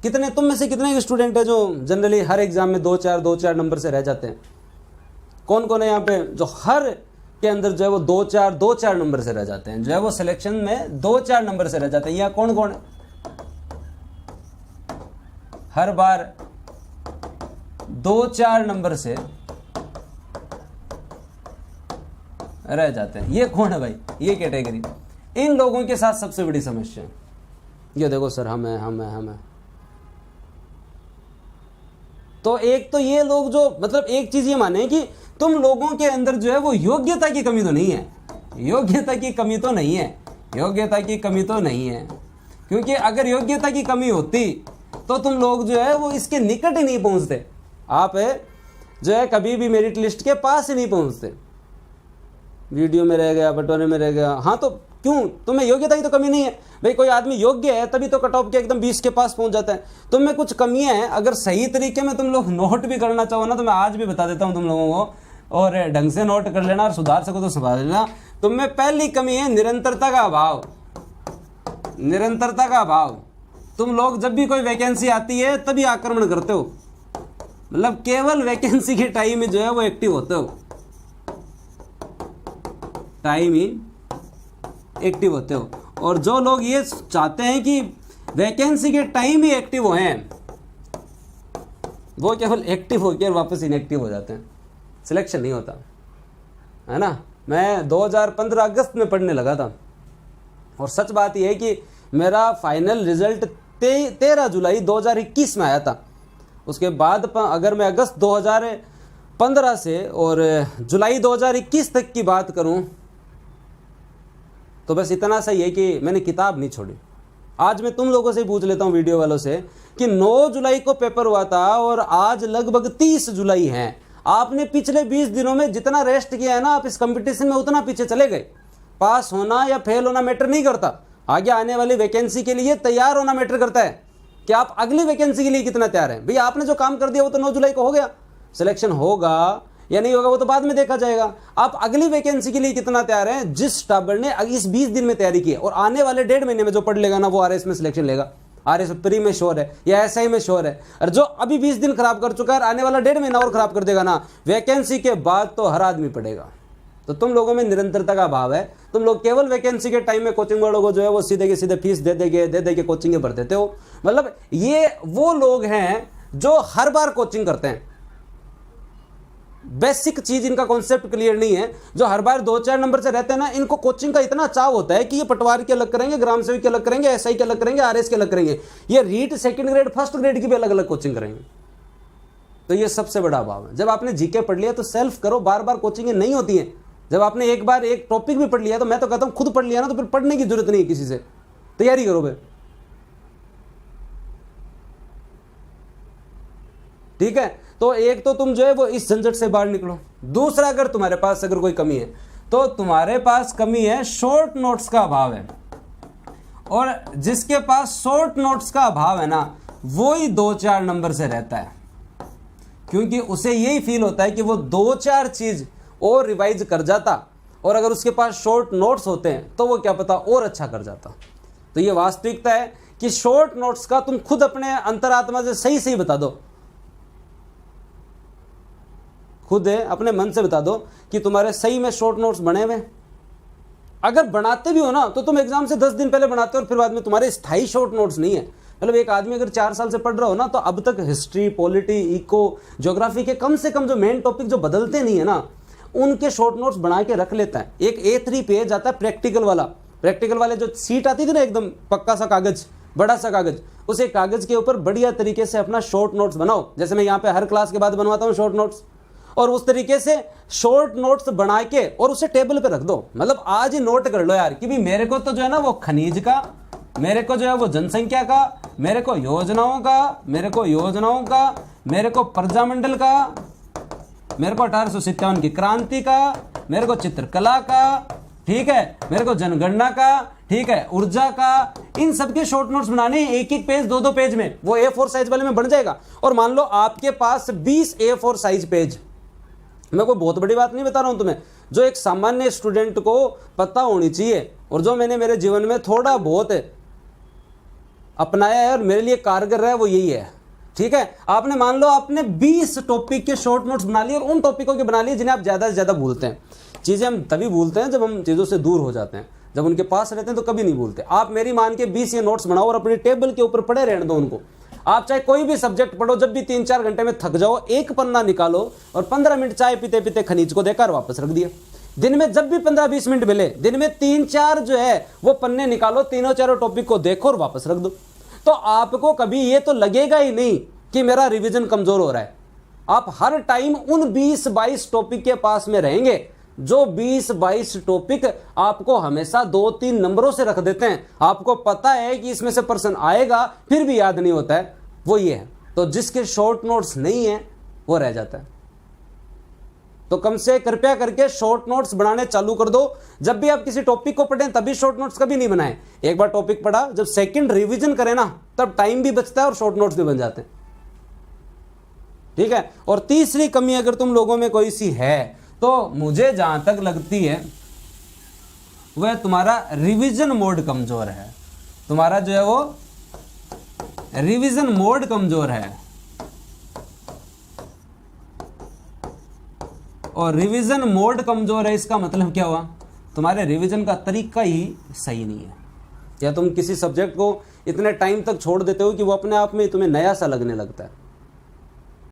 कितने तुम में से कितने स्टूडेंट है जो जनरली हर एग्जाम में 2-4 नंबर से रह जाते हैं? कौन कौन है यहाँ पे जो हर के अंदर जो है वो 2-4 नंबर से रह जाते हैं, जो है वो सिलेक्शन में 2-4 नंबर से रह जाते हैं? यहाँ कौन कौन है हर बार 2-4 नंबर से रह जाते हैं? ये कौन है भाई? ये कैटेगरी, इन लोगों के साथ सबसे बड़ी समस्या है। ये देखो सर, हम है। तो एक तो ये लोग जो मतलब एक चीज ये माने कि तुम लोगों के अंदर जो है वो योग्यता की कमी तो नहीं है, योग्यता की कमी तो नहीं है, योग्यता की कमी तो नहीं है। क्योंकि अगर योग्यता की कमी होती तो तुम लोग जो है वो इसके निकट ही नहीं पहुंचते। आप जो है कभी भी मेरिट लिस्ट के पास ही नहीं पहुंचते। वीडियो में रह गया, बटोरे में रह गया। हाँ तो क्यों? तुम्हें योग्यता की तो कमी नहीं है भाई। कोई आदमी योग्य है तभी तो कट ऑफ के एकदम 20 के पास पहुंच जाता है। तुम में कुछ कमियां हैं, अगर सही तरीके में तुम लोग नोट भी करना चाहो ना तो मैं आज भी बता देता हूं तुम लोगों को, और ढंग से नोट कर लेना और सुधार सको तो सुधार लेना। तुम में पहली कमी है निरंतरता का अभाव, निरंतरता का अभाव। तुम लोग जब भी कोई वैकेंसी आती है तभी आक्रमण करते हो, मतलब केवल वैकेंसी के टाइम में जो है वो एक्टिव होते हो, टाइम ही एक्टिव होते हो। और जो लोग ये चाहते हैं कि वैकेंसी के टाइम ही एक्टिव हैं, वो केवल एक्टिव होकर वापस इनएक्टिव हो जाते हैं, सिलेक्शन नहीं होता है ना। मैं 2015 अगस्त में पढ़ने लगा था और सच बात यह है कि मेरा फाइनल रिजल्ट 13 जुलाई 2021 में आया था। उसके बाद अगर मैं अगस्त 2015 से और जुलाई 2021 तक की बात करूं तो बस इतना सही है कि मैंने किताब नहीं छोड़ी। आज मैं तुम लोगों से पूछ लेता हूं, वीडियो वालों से, कि 9 जुलाई को पेपर हुआ था और आज लगभग 30 जुलाई है। आपने पिछले 20 दिनों में जितना रेस्ट किया है ना, आप इस कंपटीशन में उतना पीछे चले गए। पास होना या फेल होना मैटर नहीं करता, आगे आने वाली वैकेंसी के लिए तैयार होना मैटर करता है कि आप अगली वैकेंसी के लिए कितना तैयार हैं। भैया आपने जो काम कर दिया वो तो 9 जुलाई को हो गया, सिलेक्शन होगा या नहीं होगा वो तो बाद में देखा जाएगा। आप अगली वैकेंसी के लिए कितना तैयार हैं? जिस स्टाबर ने इस 20 दिन में तैयारी की है और आने वाले 1.5 महीने में जो पढ़ लेगा ना वो आरएस में सिलेक्शन लेगा, आरएस प्री में श्योर है या एसआई में श्योर है। और जो अभी 20 दिन खराब कर चुका है आने वाला 1.5 महीना और खराब कर देगा ना, वैकेंसी के बाद तो हर आदमी पढ़ेगा। तो तुम लोगों में निरंतरता का अभाव है। तुम लोग केवल वैकेंसी के टाइम में कोचिंग वालों को जो है वो सीधे के सीधे फीस दे देके कोचिंग भर देते हो। मतलब ये वो लोग हैं जो हर बार कोचिंग करते हैं, बेसिक चीज इनका कॉन्सेप्ट क्लियर नहीं है। जो हर बार 2-4 नंबर से रहते हैं ना, इनको कोचिंग का इतना चाव होता है कि ये पटवारी के अलग करेंगे, ग्राम सेवक के अलग करेंगे, एसआई के अलग करेंगे, आरएस के अलग करेंगे, ये REET second grade first grade की भी अलग अलग कोचिंग करेंगे। तो ये सबसे बड़ा अभाव है। जब आपने जीके पढ़ लिया तो सेल्फ करो, बार बार कोचिंग नहीं होती है। जब आपने एक बार एक टॉपिक भी पढ़ लिया तो मैं तो कहता हूं खुद पढ़ लिया ना तो फिर पढ़ने की जरूरत नहीं है किसी से, तैयारी करो भाई, ठीक है। तो एक तो तुम जो है वो इस झंझट से बाहर निकलो। दूसरा, अगर तुम्हारे पास अगर कोई कमी है तो तुम्हारे पास कमी है शॉर्ट नोट्स का अभाव है। और जिसके पास शॉर्ट नोट्स का अभाव है ना, वो ही 2-4 नंबर से रहता है, क्योंकि उसे यही फील होता है कि वो 2-4 चीज और रिवाइज कर जाता और अगर उसके पास शॉर्ट नोट्स होते हैं तो वो क्या पता और अच्छा कर जाता। तो ये वास्तविकता है कि शॉर्ट नोट्स का तुम खुद अपने अंतरात्मा से सही सही बता दो, खुद अपने मन से बता दो कि तुम्हारे सही में शॉर्ट नोट्स बने हुए। अगर बनाते भी हो ना तो तुम एग्जाम से 10 दिन पहले बनाते हो और फिर बाद में तुम्हारे स्थायी शॉर्ट नोट्स नहीं है। मतलब एक आदमी अगर 4 साल से पढ़ रहा हो ना तो अब तक हिस्ट्री, पॉलिटी, इको, ज्योग्राफी के कम से कम जो मेन टॉपिक जो बदलते नहीं है ना, उनके शॉर्ट नोट्स बना के रख लेता है। एक A3 पेज आता है प्रैक्टिकल वाला, प्रैक्टिकल वाले जो सीट आती थी ना एकदम पक्का सा कागज, बड़ा सा कागज, उस एक कागज के ऊपर बढ़िया तरीके से अपना शॉर्ट नोट्स बनाओ। जैसे मैं यहाँ पे हर क्लास के बाद बनवाता हूँ शॉर्ट नोट्स, और उस तरीके से शॉर्ट नोट्स बना के और उसे टेबल पे रख दो। मतलब आज ही नोट कर लो यार कि भी मेरे को तो जो है ना वो खनिज का, मेरे को जो है वो जनसंख्या का, मेरे को योजनाओं का, मेरे को प्रजामंडल का, मेरे को 1857 की क्रांति का, मेरे को चित्रकला का, ठीक है, मेरे को जनगणना का, ठीक है, ऊर्जा का, इन सबके शॉर्ट नोट्स बनाने, एक पेज 2 पेज में, वो A4 साइज वाले में बन जाएगा। और मान लो आपके पास 20 A4 साइज पेज, मैं कोई बहुत बड़ी बात नहीं बता रहा हूं तुम्हें, जो एक सामान्य स्टूडेंट को पता होनी चाहिए और जो मैंने मेरे जीवन में थोड़ा बहुत अपनाया है और मेरे लिए कारगर है वो यही है। ठीक है, आपने मान लो आपने 20 टॉपिक के शॉर्ट नोट्स बना लिए और उन टॉपिकों के बना लिए जिन्हें आप ज़्यादा से ज़्यादा भूलते हैं। चीज़ें हम तभी भूलते हैं जब हम चीज़ों से दूर हो जाते हैं, जब उनके पास रहते हैं तो कभी नहीं भूलते। आप मेरी मान के 20 ये नोट्स बनाओ और अपनी टेबल के ऊपर पड़े रहने दो उनको। आप चाहे कोई भी सब्जेक्ट पढ़ो, जब भी 3-4 घंटे में थक जाओ, एक पन्ना निकालो और 15 मिनट चाय पीते पीते खनीज को देखकर वापस रख दिया। दिन में जब भी 15-20 मिनट मिले, दिन में 3-4 जो है वो पन्ने निकालो, तीनों चारों टॉपिक को देखो और वापस रख दो। तो आपको कभी ये तो लगेगा ही नहीं कि मेरा रिवीजन कमजोर हो रहा है। आप हर टाइम उन 20-22 टॉपिक के पास में रहेंगे जो 20-22 टॉपिक आपको हमेशा 2-3 नंबरों से रख देते हैं। आपको पता है कि इसमें से प्रश्न आएगा, फिर भी याद नहीं होता है, वो ये है। तो जिसके शॉर्ट नोट्स नहीं है वो रह जाता है। तो कम से कृपया करके शॉर्ट नोट्स बनाने चालू कर दो। जब भी आप किसी टॉपिक को पढ़ें तभी शॉर्ट नोट्स कभी नहीं बनाएं। एक बार टॉपिक पढ़ा, जब सेकंड रिवीजन करें ना, तब टाइम भी बचता है और शॉर्ट नोट्स भी बन जाते हैं। ठीक है। और तीसरी कमी अगर तुम लोगों में कोई सी है तो मुझे जहां तक लगती है वह तुम्हारा रिवीजन मोड कमजोर है। तुम्हारा जो है वो रिवीजन मोड कमजोर है। और रिवीजन मोड कमजोर है, इसका मतलब क्या हुआ? तुम्हारे रिवीजन का तरीका ही सही नहीं है, या तुम किसी सब्जेक्ट को इतने टाइम तक छोड़ देते हो कि वो अपने आप में तुम्हें नया सा लगने लगता है।